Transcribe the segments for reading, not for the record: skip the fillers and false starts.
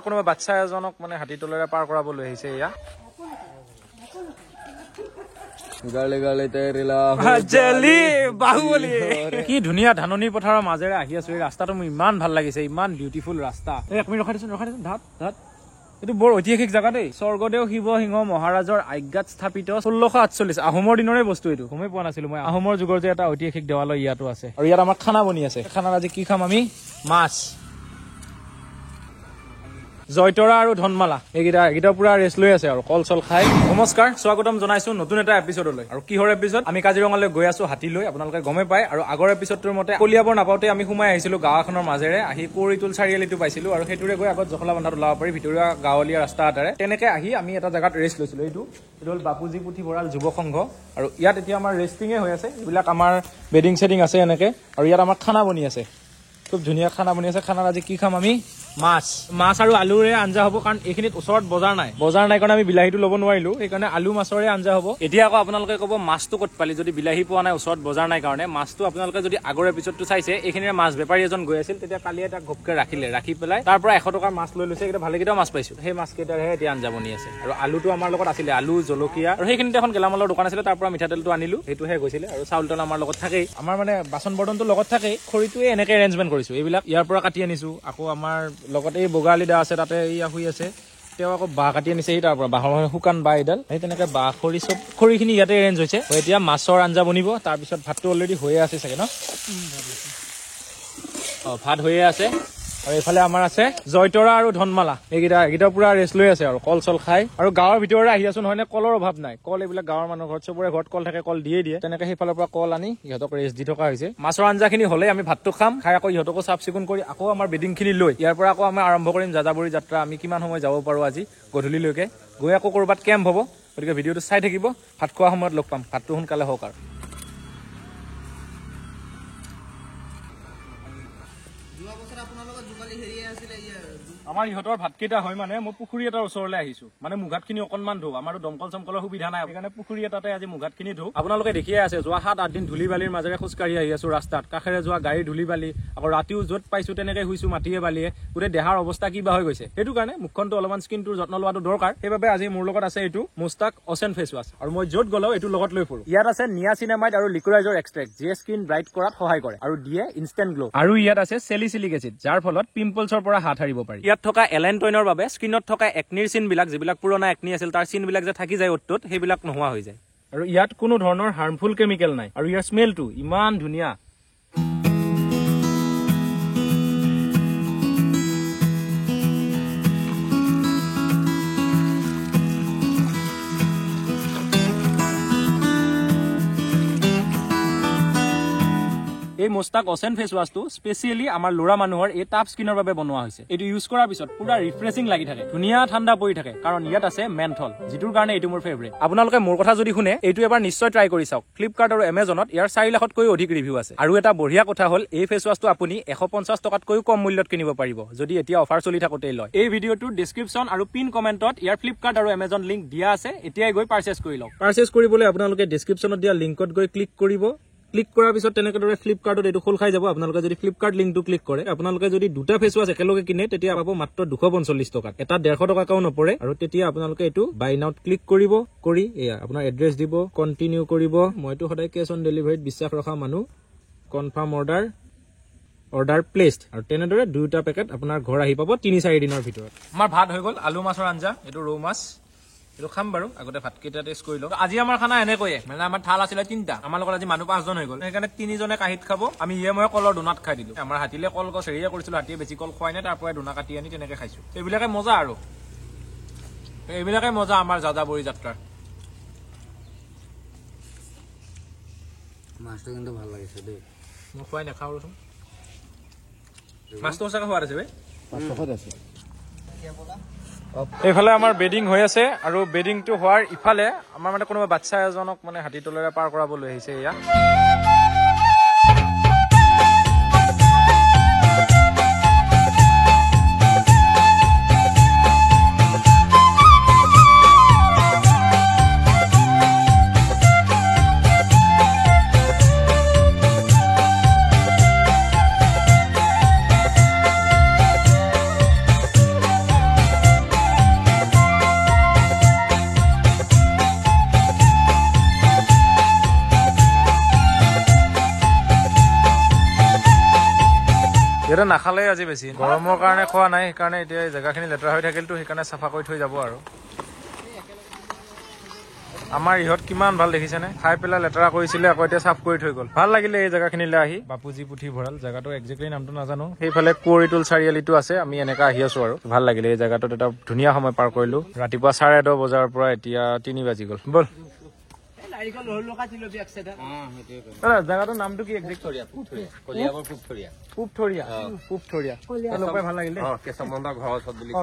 কোনোবা বাচ্চা এজনক মানে হাতী তলেৰে পাৰ কৰাব লৈ আহিছে এয়া গালে গালে তেৰিলা জেলি বাহুবলী কি ধুনীয়া ধাননি পথাৰৰ মাজেৰে আহি আছো এই ৰাস্তাটো মোৰ ইমান ভাল লাগিছে ইমান বিউটিফুল ৰাস্তা এক মিনিট ৰখাই দিছোন ধাত ধাত এইটো বৰ ঐতিহাসিক জাগা দেই স্বৰ্গদেউ শিৱসিংহ মহাৰাজৰ আজ্ঞাত স্থাপিত 1648 আহোমৰ দিনৰে বস্তু এইটো গমেই পোৱা নাছিলো মই আহোমৰ যুগৰ যে এটা ঐতিহাসিক দেৱালয় ইয়াতো আছে আৰু ইয়াত আমাৰ খানা বনি আছে খানাত আজি কি খাম আমি মাছ জয়তৰা আৰু ধনমালা এইকেইটা পুৰা ৰেষ্ট লৈ আছে আৰু কল চল খাই নমস্কাৰ স্বাগতম জনাইছো নতুন এটা এপিছডলৈ আৰু কিহৰ এপিছড আমি কাজিৰঙালৈ গৈ আছো হাতী লৈ আপোনালোকে গমে পায় আৰু আগৰ এপিছডটোৰ মতে কলিয়াবৰ নাপাওঁতে আমি সোমাই আহিছিলো গাঁওখনৰ মাজেৰে আহি কুঁৱৰীটোল চাৰিআলিটো পাইছিলো আৰু সেইটোৰে গৈ আগত জখলা বান্ধাত ওলাব পাৰি ভিতৰুৱা গাঁৱলীয়া ৰাস্তা এটাৰে তেনেকে আহি আমি এটা জাগাত ৰেষ্ট লৈছিলো এইটো হ'ল বাপুজী পুথিভঁৰাল যুৱ সংঘ আৰু ইয়াত এতিয়া আমাৰ ৰেষ্টিঙে হৈ আছে এইবিলাক আমাৰ বেডিং চেডিং আছে এনেকে আৰু ইয়াত আমাৰ খানা বনি আছে খুব ধুনীয়া খানা বনি আছে খানাত আজি কি খাম আমি মাছ আৰু আলুৰে আঞ্জা হ'ব কাৰণ এইখিনিত ওচৰত বজাৰ নাই কাৰণে আমি বিলাহীটো ল'ব নোৱাৰিলো সেইকাৰণে আলু মাছৰে আঞ্জা হ'ব এতিয়া আকৌ আপোনালোকে ক'ব মাছটো ক'ত পালি যদি বিলাহী পোৱা নাই ওচৰত বজাৰ নাই কাৰণে মাছটো আপোনালোকে যদি আগৰ এপিছডটো চাইছে এইখিনিৰে মাছ বেপাৰী এজন গৈ আছিল তেতিয়া কালি এটা ঘপকে ৰাখি পেলাই তাৰ পৰা 100 টকাৰ মাছ লৈ লৈছে এইকেইটা ভালেকেইটাও মাছ পাইছো সেই মাছ কেইটাৰহে এতিয়া আঞ্জা বনি আছে আৰু আলুটো আমাৰ লগত আছিলে আলু জলকীয়া আৰু সেইখিনিতে এখন গেলামালৰ দোকান আছিলে তাৰ পৰা মিঠাতেলটো আনিলো সেইটোহে গৈছিলে আৰু চাউলটো আমাৰ লগত থাকেই আমাৰ মানে বাচন বৰ্তনটো লগত থাকেই খৰিটোৱে এনেকে এৰেঞ্জমেণ্ট কৰিছো এইবিলাক ইয়াৰ পৰা কাটি আনিছো আকৌ আমাৰ লগতে এই বগালি দা আছে তাতে ইয়া শুই আছে তেওঁ আকৌ বাঁহ কাটি আনিছে তাৰ পৰা বাঁহৰ শুকান বাঁহ এডাল সেই তেনেকে বাঁহ খৰি চব খৰিখিনি ইয়াতে এৰেঞ্জ হৈছে এতিয়া মাছৰ আঞ্জা বনিব তাৰপিছত ভাতটো অলৰেডি হৈয়ে আছে চাগে ন ভাত হৈয়ে আছে আৰু এইফালে আমাৰ আছে জয়তৰা আৰু ধনমালা এইকেইটা পুৰা ৰেষ্ট লৈ আছে আৰু কল চল খাই আৰু গাঁৱৰ ভিতৰৰে আহি আছো নহয় নে কলৰ অভাৱ নাই কল এইবিলাক গাঁৱৰ মানুহৰ ঘৰত চবৰে ঘৰত কল থাকে কল দিয়ে তেনেকে সেইফালৰ পৰা কল আনি ইহঁতক ৰেষ্ট দি থকা হৈছে মাছৰ আঞ্জাখিনি হ'লে আমি ভাতটো খাম খাই আকৌ ইহঁতকো চাফ চিকুণ কৰি আকৌ আমাৰ বেডিংখিনি লৈ ইয়াৰ পৰা আকৌ আমি আৰম্ভ কৰিম যাযাবৰী যাত্ৰা আমি কিমান সময় যাব পাৰো আজি গধূলিলৈকে গৈ আকৌ ক'ৰবাত কেম্প হ'ব গতিকে ভিডিঅ'টো চাই থাকিব ভাত খোৱা সময়ত লগ পাম ভাতটো সোনকালে হওক আৰু আমাৰ ইহঁতৰ ভাতকেইটা হয় মানে মই পুখুৰী এটাৰ ওচৰলৈ আহিছো মানে মুঘাতখিনি অকনমান ধো আমাৰো দমকল চমকলৰ সুবিধা নাই সেইকাৰণে পুখুৰী এটাতে আজি মুঘাতখিনি ধো আপোনালোকে দেখিয়ে আছে যোৱা 7-8 দিন ধূলি বালিৰ মাজেৰে খোজকাঢ়ি আহি আছো ৰাস্তাত কাষেৰে যোৱা গাড়ী ধূলি বালি আকৌ ৰাতিও য'ত পাইছো তেনেকে শুইছো মাটিয়ে বালিয়ে গোটেই দেহাৰ অৱস্থা কিবা হৈ গৈছে সেইটো কাৰণে মুখখনটো অলপমান স্কিনটোৰ যত্ন লোৱাটো দৰকাৰ সেইবাবে আজি মোৰ লগত আছে এইটো মুস্তাক অচেন ফেচ ৱাছ আৰু মই য'ত গ'লেও এইটো লগত লৈ ফুৰো ইয়াত আছে নিয়াচিনামাইড আৰু লিকুৰাইজৰ এক্সট্ৰেক্ট যিয়ে স্কিন ব্ৰাইট কৰাত সহায় কৰে আৰু দিয়ে ইনষ্টেণ্ট গ্লো আৰু ইয়াত আছে চেলিচিলিক এচিড যাৰ ফলত পিম্পলছৰ পৰা হাত সাৰিব পাৰি ইয়াত থকা এলেণ্টইনৰ বাবে স্কিনত থকা একনিৰ চিনবিলাক যিবিলাক পুৰণা একনি আছিল তাৰ চিনবিলাক যে থাকি যায় অতত সেইবিলাক নোহোৱা হৈ যায় আৰু ইয়াত কোনো ধৰণৰ হাৰ্মফুল কেমিকেল নাই আৰু ইয়াৰ স্মেলটো ইমান ধুনীয়া এই মুস্তাক অচেন ফেচ ৱাছটো স্পেচিয়েলি আমাৰ ল'ৰা মানুহৰ এই টাফ স্কিনৰ বাবে বনোৱা হৈছে এইটো ইউজ কৰাৰ পিছত পুৰা ৰিফ্ৰেছিং লাগি থাকে ধুনীয়া ঠাণ্ডা পৰি থাকে কাৰণ ইয়াত আছে মেন্থল যিটোৰ কাৰণে এইটো মোৰ ফেভৰেট আপোনালোকে মোৰ কথা যদি শুনে এইটো এবাৰ নিশ্চয় ট্ৰাই কৰি চাওক ফ্লিপকাৰ্ট আৰু এমেজনত ইয়াৰ 4 লাখতকৈও অধিক ৰিভিউ আছে আৰু এটা বঢ়িয়া কথা হ'ল এই ফেচ ৱাছটো আপুনি 150 টকাতকৈও কম মূল্যত কিনিব পাৰিব যদি এতিয়া অফাৰ চলি থাকোতেই লয় এই ভিডিঅ'টোৰ ডেছক্ৰিপশ্যন আৰু পিন কমেণ্টত ইয়াৰ ফ্লিপকাৰ্ট আৰু এমেজন লিংক দিয়া আছে এতিয়াই গৈ পাৰচেজ কৰি লওক পাৰচেজ কৰিবলৈ আপোনালোকে ডেছক্ৰিপশ্যনত দিয়া লিংকত গৈ ক্লিক কৰিব ক্লিক কৰাৰ পিছত তেনেকৈ ফ্লিপকাৰ্টত এইটো খোল খাই যাব আপোনালোকে যদি ফ্লিপকাৰ্ট লিংকটো ক্লিক কৰে আপোনালোকে যদি দুটা ফেচ ৱাছ একেলগে কিনে তেতিয়া পাব মাত্ৰ 245 টকাত এটা 150 টকাও নপৰে আৰু তেতিয়া আপোনালোকে এইটো বাই নাওত ক্লিক কৰিব কৰি এয়া আপোনাৰ এড্ৰেছ দিব কন্টিনিউ কৰিব মইতো সদায় কেছ অন ডেলিভাৰীত বিশ্বাস ৰখা মানুহ কনফাৰ্ম অৰ্ডাৰ প্লেচড আৰু তেনেদৰে দুটা পেকেট আপোনাৰ ঘৰ আহি পাব 3-4 দিনৰ ভিতৰত আমাৰ ভাত হৈ গ'ল আলু মাছৰ আঞ্জা এইটো ৰৌ মাছ এইটো খাম বাৰু আগতে ভাতকেইটা টেষ্ট কৰি লওঁ আজি আমাৰ খানা এনেকৈয়ে মানে আমাৰ থাল আছিলে 3টা আমাৰ লগত আজি মানুহ 5 জন হৈ গ'ল সেইকাৰণে 3 জনে কাঁহিত খাব আমি মই কলৰ দুনাত খাই দিলো আমাৰ হাতীলে কল গছ হেৰিয়ে কৰিছিলো হাতীয়ে বেছি কল খোৱাই নাই তাৰ পৰাই দুনা কাটি আনি তেনেকে খাইছো এইবিলাকে মজা আৰু এইবিলাকে মজা আমাৰ যাযাবৰী যাত্ৰাৰ মাছটো কিন্তু ভাল লাগিছে দেই মই খোৱাই নাখাওঁ ৰচোন মাছটো সঁচাকৈ সোৱাদ আছে বে সোৱাদ আছে এইফালে আমাৰ বেডিং হৈ আছে আৰু বেডিংটো হোৱাৰ ইফালে আমাৰ মানে কোনোবা বাচ্চা এজনক মানে হাতী তলেৰে পাৰ কৰাব লৈ আহিছে এয়া সিহঁতে নাখালে আজি বেছি গৰমৰ কাৰণে খোৱা নাই সেইকাৰণে এতিয়া জেগাখিনি লেতেৰা হৈ থাকিলতো সেইকাৰণে চাফা কৰি থৈ যাব আৰু আমাৰ ইহঁত কিমান ভাল দেখিছেনে খাই পেলাই লেতেৰা কৰিছিলে আকৌ এতিয়া চাফ কৰি থৈ গ'ল ভাল লাগিলে এই জেগাখিনিলৈ আহি বাপুজী পুথিভঁৰাল জেগাটো একজেক্টলি নামটো নাজানো সেইফালে কুঁৱৰীটোল চাৰিআলিটো আছে আমি এনেকা আহি আছো আৰু ভাল লাগিলে এই জেগাটোত এটা ধুনীয়া সময় পাৰ কৰিলো ৰাতিপুৱা 10:30 বজাৰ পৰা এতিয়া 3 বাজি গ'ল বল জেগাটোৰ নামটো কি ভাল লাগিলে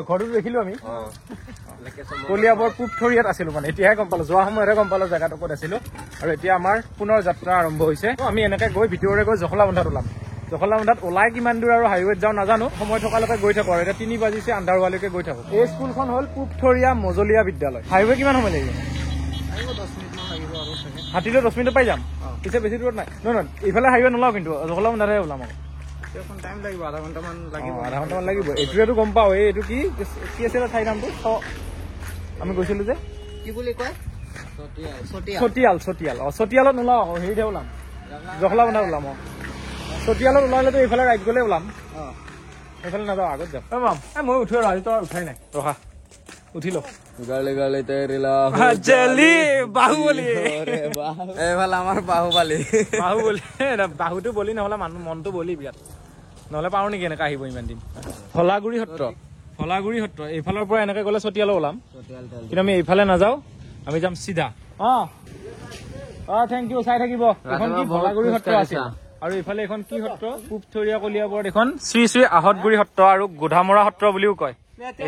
ঘৰটো দেখিলো আমি কলিয়াবৰ পুবথৰিয়াত আছিলো মানে এতিয়াহে গম পালো যোৱা সময়তহে গম পালো জেগাটো ক'ত আছিলো আৰু এতিয়া আমাৰ পুনৰ যাত্ৰা আৰম্ভ হৈছে আমি এনেকে গৈ ভিতৰৰে গৈ জখলাবন্ধাত ওলাম জখলাবন্ধাত ওলাই কিমান দূৰ আৰু হাইৱেত যাওঁ নাজানো সময় থকালৈকে গৈ থাকো আৰু এতিয়া 3 বাজিছে আন্ধাৰৱালৈকে গৈ থাকো এই স্কুলখন হ'ল পুবথৰিয়া মজলীয়া বিদ্যালয় হাইৱে কিমান সময় লাগিব হাতীলৈ 10 মিনিট পাই যাম পিছে বেছি দূৰত নাই নহয় এইফালে হাইৱে নোলাও কিন্তু জখলাবন্ধাতহে ওলাম আকৌ টাইম লাগিব আধা ঘণ্টামান লাগিব এইটোৱেতো গম পাওঁ এইটো কি আছিলে ঠাই নামটো আমি গৈছিলো যে কি বুলি কয় চতিয়ালত নোলাও আকৌ হেৰিতহে ওলাম জখলাবন্ধাত ওলাম চতিয়ালত ওলালেতো এইফালে ৰাইট গ'লে ওলাম সেইফালে নাযাওঁ আগত যাম মই উঠো আৰু আজি তই উঠাই নাই ৰখা উঠি ল গালে গালে তেৰিলা বাহুবলী এইফালে আমাৰ বাহুবলী বাহুটো বলি নহ'লে মানুহ মনটো বলি বিৰাট নহ'লে পাৰো নেকি এনেকে আহিব ইমান দিন ফলাগুৰি সত্ৰ এইফালৰ পৰা এনেকে গ'লে চতিয়ালৈ ওলাম কিন্তু আমি এইফালে নাযাওঁ আমি যাম চিধা থেংক ইউ চাই থাকিব এখন কি ফলাগুৰি সত্ৰ আছে আৰু এইফালে এখন কি সত্ৰ পুবথৰিয়া কলিয়াবৰত এখন শ্ৰী শ্ৰী আহতগুৰি সত্ৰ আৰু গোধামৰা সত্ৰ বুলিও কয়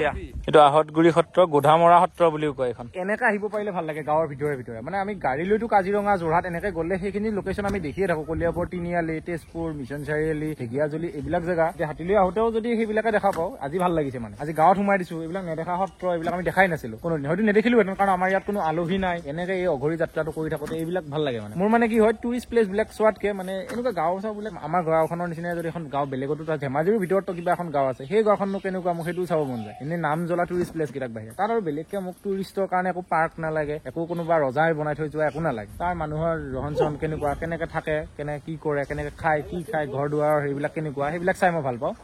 এয়া এইটো আহতগুৰি সত্ৰ গোধামৰা সত্ৰ বুলিও কয় এখন এনেকে আহিব পাৰিলে ভাল লাগে গাঁৱৰ ভিতৰে মানে আমি গাড়ী লৈতো কাজিৰঙা যোৰহাট এনেকে গ'লে সেইখিনি লোকেশ্যন আমি দেখিয়ে থাকো কলিয়াবৰ তিনিআলি তেজপুৰ মিছন চাৰিআলি ঢেকীয়াজুলি এইবিলাক জেগা হাতীলৈ আহোঁতেও যদি সেইবিলাকে দেখা পাওঁ আজি ভাল লাগিছে মানে আজি গাঁৱত সোমাই দিছো এইবিলাক নেদেখা সত্ৰ এইবিলাক আমি দেখাই নাছিলো কোনোদিন হয়তো নেদেখিলোহেঁতেন কাৰণ আমাৰ ইয়াত কোনো আলহী নাই এনেকে এই অঘৰী যাত্ৰাটো কৰি থাকোতে এইবিলাক ভাল লাগে মানে মোৰ মানে কি হয় টুৰিষ্ট প্লেচ বিলাক চোৱাতকে মানে এনেকুৱা গাঁও চাওঁ বোলে আমাৰ গাঁওখনৰ নিচিনা যদি এখন গাঁও বেলেগতো ধেমাজিৰ ভিতৰতো কিবা এখন গাঁও আছে সেই গাঁওখননো কেনেকুৱা মোক সেইটো চাব মন যায় এনেই নাম জ্বলা টুৰিষ্ট প্লেচ কেইটাক বাহিৰে তাত আৰু বেলেগকে মোক টুৰিষ্টৰ কাৰণে একো পাৰ্ক নালাগে একো কোনোবা ৰজাই বনাই থৈ যোৱা একো নালাগে তাৰ মানুহৰ ৰহন চহন কেনেকুৱা কেনেকে থাকে কেনেকে কি কৰে কেনেকে খায় কি খায় ঘৰ দুৱাৰ সেইবিলাক কেনেকুৱা সেইবিলাক চাই মই ভাল পাওঁ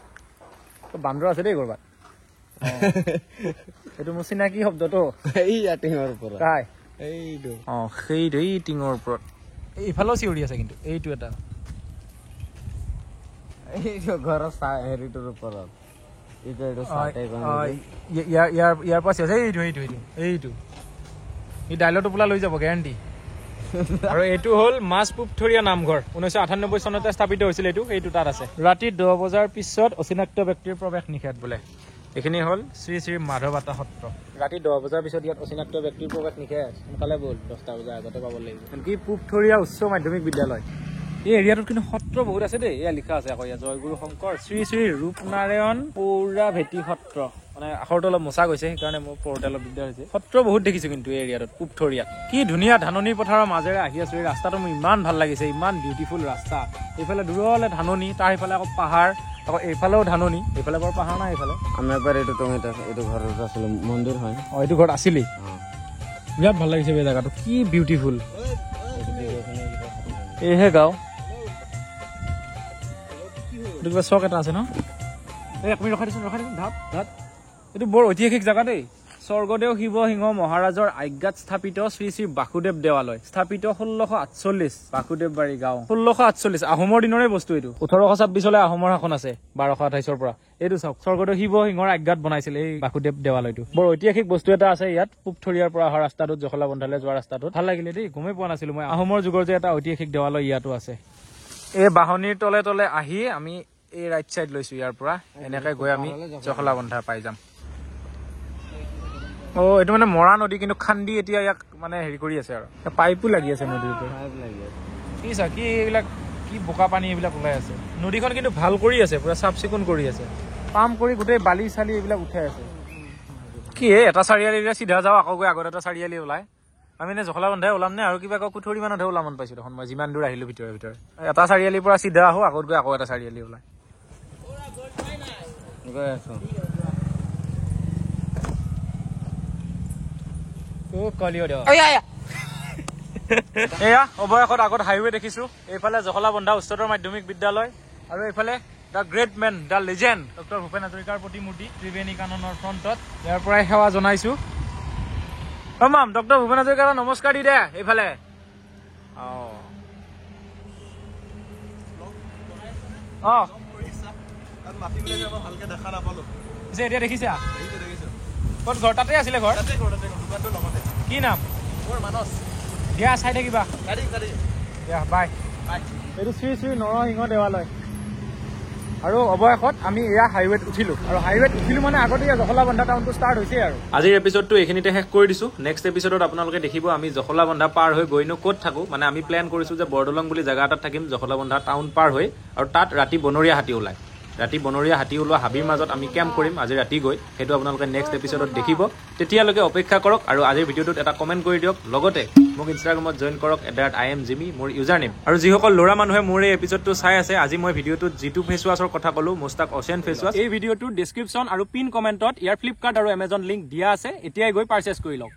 বান্দৰ আছে দেই কৰবাত এইটো মোৰ চিনাকি শব্দটো সেইটো এই টিঙৰ ওপৰত এইফালেও চিঞৰি আছে কিন্তু এইটো এটা ঘৰৰ হেৰিটোৰ ওপৰত ইয়াৰ পৰা চিঞৰিছে এইটো এই ডাইলগটো বোলা লৈ যাব গেৰাণ্টি আৰু এইটো হ'ল মাছ পুবথৰিয়া নামঘৰ 1998 চনতে স্থাপিত হৈছিল এইটো তাত আছে ৰাতি 10 বজাৰ পিছত অচিনাক্ত ব্যক্তিৰ প্ৰৱেশ নিষেধ বোলে এইখিনি হ'ল শ্ৰী শ্ৰী মাধৱাতা সত্ৰ ৰাতি 10 বজাৰ পিছত ইয়াত অচিনাক্ত ব্যক্তিৰ প্ৰৱেশ নিষেধ সোনকালে ব'ল 10টা বজাৰ আগতে পাব লাগিব কি পুবথৰিয়া উচ্চ মাধ্যমিক বিদ্যালয় এই এৰিয়াটোত কিন্তু সত্ৰ বহুত আছে দেই এয়া লিখা আছে আকৌ ইয়াত জয়গুৰু শংকৰ শ্ৰী শ্ৰী ৰূপনাৰায়ণ পৌৰা ভেটি সত্ৰ মানে আখৰটো অলপ মোচা গৈছে সেইকাৰণে মোৰ পঢ়োতে অলপ দিগদাৰ হৈছে সত্ৰ বহুত দেখিছো কিন্তু এই এৰিয়াটোত পুবথৰিয়াত কি ধুনীয়া ধাননি পথাৰৰ মাজেৰে আহি আছো এই ৰাস্তাটো মোৰ ইমান ভাল লাগিছে ইমান বিউটিফুল ৰাস্তা এইফালে দূৰলে ধাননি তাৰ সেইফালে আকৌ পাহাৰ আকৌ এইফালেও ধাননি এইফালে বাৰু পাহাৰ নাই এইফালে আমাৰ পৰা এইটো ঘৰত আছিলে মন্দিৰ হয় এইটো ঘৰত আছিলেই বিৰাট ভাল লাগিছে এই জেগাটো কি বিউটিফুল এইহে গাঁও কিবা চক এটা আছে ন এই আপুনি ৰখাই দিছোন ধাপ এইটো বৰ ঐতিহাসিক জেগা দেই স্বৰ্গদেউ শিৱসিংহ মহাৰাজৰ আজ্ঞাত স্থাপিত শ্ৰী শ্ৰী বাসুদেৱ দেৱালয় স্থাপিত 1648 বাসুদেৱ বাৰী গাঁও 1648 আহোমৰ দিনৰে বস্তু এইটো 1826 আহোমৰ শাসন আছে 1228 পৰা এইটো চাওক স্বৰ্গদেউ শিৱসিংহৰ আজ্ঞাত বনাইছিল এই বাসুদেৱ দেৱালয়টো বৰ ঐতিহাসিক বস্তু এটা আছে ইয়াত পুবথৰিয়াৰ পৰা অহা ৰাস্তাটোত জখলাবন্ধালৈ যোৱা ৰাস্তাটোত ভাল লাগিলে দেই গমেই পোৱা নাছিলো মই আহোমৰ যুগৰ যে এটা ঐতিহাসিক দেৱালয় ইয়াতো আছে এই বাহনিৰ তলে তলে আহি আমি এই ৰাইট চাইড লৈছো ইয়াৰ পৰা এনেকে গৈ আমি জখলাবন্ধা পাই যাম এইটো মানে মৰা নদী কিন্তু খান্দি এতিয়া ইয়াক মানে হেৰি কৰি আছে আৰু পাইপো লাগি আছে নদীৰ ওপৰত কি চা কি এইবিলাক কি বোকা পানী এইবিলাক ওলাই আছে নদীখন কিন্তু ভাল কৰি আছে পুৰা চাফ চিকুণ কৰি আছে পাম্প কৰি গোটেই বালি চালি এইবিলাক উঠাই আছে কি এটা চাৰিআলিৰে চিধা যাওঁ আকৌ গৈ আগত এটা চাৰিআলি ওলাই আমি এনে জখলাবন্ধাই ওলাম নে আৰু কিবা কুঠৰি মানতহে ওলাম মন পাইছো দেখোন মই যিমান দূৰ আহিলো ভিতৰে এটা চাৰিআলিৰ পৰা চিধা আহো আগত গৈ আকৌ এটা চাৰিআলি ওলাই গৈ আছো এয়া অৱশেষত আগত হাইৱে দেখিছো এইফালে জখলাবন্ধা উচ্চতৰ মাধ্যমিক বিদ্যালয় আৰু এইফালে the great man the legend doctor Bhupen হাজৰিকাৰ প্ৰতিমূৰ্তি ত্ৰিবেণী কাননৰ ফ্ৰণ্টত ইয়াৰ পৰাই সেৱা জনাইছো মাম ডক্টৰ ভূপেন হাজৰিকাৰ নমস্কাৰ দি দে এইফালে এতিয়া দেখিছা ক'ত ঘৰ তাতে আছিলে ঘৰ কি নাম দিয়া চাই থাকিবা দিয়া বাই এইটো শ্ৰী শ্ৰী নৰসিংহ দেৱালয় আৰু অৱশেষত আমি এয়া হাইৱেত উঠিলো আৰু হাইৱেত উঠিলো মানে আগতে জখলাবন্ধা টাউনটো ষ্টাৰ্ট হৈছে আৰু আজিৰ এপিছডটো এইখিনিতে শেষ কৰি দিছো নেক্সট এপিছডত আপোনালোকে দেখিব আমি জখলাবন্ধা পাৰ হৈ গৈনো ক'ত থাকো মানে আমি প্লেন কৰিছো যে বৰদলং বুলি জেগা এটাত থাকিম জখলাবন্ধা টাউন পাৰ হৈ আৰু তাত ৰাতি বনৰীয়া হাতী ওলায় ৰাতি বনৰীয়া হাতী ওলোৱা হাবিৰ মাজত আমি কেম্প কৰিম আজি ৰাতি গৈ সেইটো আপোনালোকে নেক্সট এপিছডত দেখিব তেতিয়ালৈকে অপেক্ষা কৰক আৰু আজিৰ ভিডিঅ'টোত এটা কমেণ্ট কৰি দিয়ক লগতে মোক ইনষ্টাগ্ৰামত জইন কৰক @IamJimmy মোৰ ইউজাৰ নেম আৰু যিসকল ল'ৰা মানুহে মোৰ এই এপিছডটো চাই আছে আজি মই ভিডিঅ'টোত যিটো ফেচ ৱাছৰ কথা ক'লো মুস্তাক অচেন ফেচ ৱাছ এই ভিডিঅ'টোৰ ডেছক্ৰিপশ্যন আৰু পিন কমেণ্টত ইয়াৰ ফ্লিপকাৰ্ট আৰু এমেজন লিংক দিয়া আছে এতিয়াই গৈ পাৰ্চেছ কৰি লওক